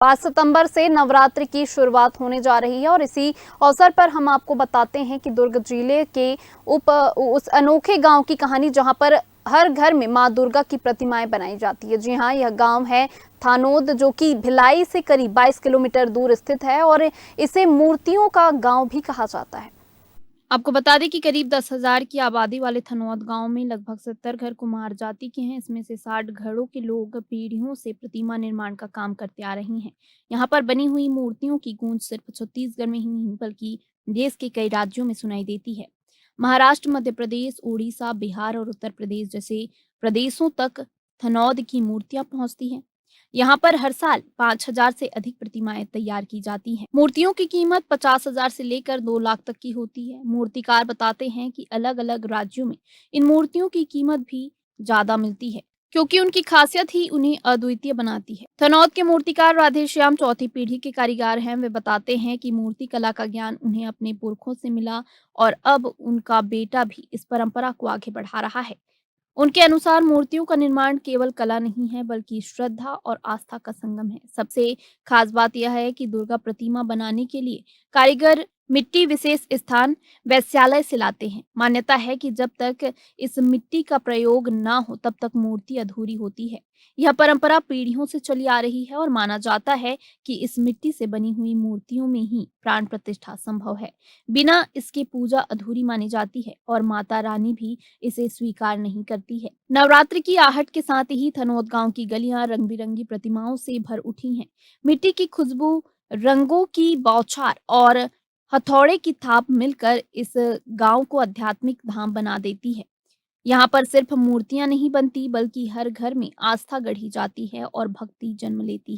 5 सितंबर से नवरात्रि की शुरुआत होने जा रही है और इसी अवसर पर हम आपको बताते हैं कि दुर्ग जिले के उस अनोखे गांव की कहानी जहां पर हर घर में मां दुर्गा की प्रतिमाएं बनाई जाती है। जी हां, यह गांव है थानोद, जो कि भिलाई से करीब 22 किलोमीटर दूर स्थित है और इसे मूर्तियों का गांव भी कहा जाता है। आपको बता दें कि करीब 10,000 की आबादी वाले थनौद गांव में लगभग 70 घर कुम्हार जाति के हैं। इसमें से 60 घरों के लोग पीढ़ियों से प्रतिमा निर्माण का काम करते आ रहे हैं। यहाँ पर बनी हुई मूर्तियों की गूंज सिर्फ छत्तीसगढ़ में ही नहीं बल्कि देश के कई राज्यों में सुनाई देती है। महाराष्ट्र, मध्य प्रदेश, उड़ीसा, बिहार और उत्तर प्रदेश जैसे प्रदेशों तक थनौद की मूर्तियां पहुंचती हैं। यहाँ पर हर साल 5,000 से अधिक प्रतिमाएं तैयार की जाती हैं। मूर्तियों की कीमत 50,000 से लेकर 2 लाख तक की होती है। मूर्तिकार बताते हैं कि अलग-अलग राज्यों में इन मूर्तियों की कीमत भी ज्यादा मिलती है, क्योंकि उनकी खासियत ही उन्हें अद्वितीय बनाती है। थनौद के मूर्तिकार राधेश्याम चौथी पीढ़ी के कारीगर हैं। वे बताते हैं कि मूर्ति कला का ज्ञान उन्हें अपने पुरखों से मिला और अब उनका बेटा भी इस परंपरा को आगे बढ़ा रहा है। उनके अनुसार मूर्तियों का निर्माण केवल कला नहीं है बल्कि श्रद्धा और आस्था का संगम है। सबसे खास बात यह है कि दुर्गा प्रतिमा बनाने के लिए कारीगर मिट्टी विशेष स्थान वैश्यालय से लाते हैं। मान्यता है कि जब तक इस मिट्टी का प्रयोग ना हो तब तक मूर्ति अधूरी होती है। यह परंपरा पीढ़ियों से चली आ रही है और माना जाता है कि इस मिट्टी से बनी हुई मूर्तियों में ही प्राण प्रतिष्ठा संभव है। बिना इसके पूजा अधूरी मानी जाती है और माता रानी भी इसे स्वीकार नहीं करती है। नवरात्रि की आहट के साथ ही थनौद गांव की गलियां रंग बिरंगी प्रतिमाओं से भर उठी हैं। मिट्टी की खुशबू, रंगों की बौछार और हथौड़े की थाप मिलकर इस गांव को आध्यात्मिक धाम बना देती है। यहाँ पर सिर्फ मूर्तियां नहीं बनती बल्कि हर घर में आस्था गढ़ी जाती है और भक्ति जन्म लेती है।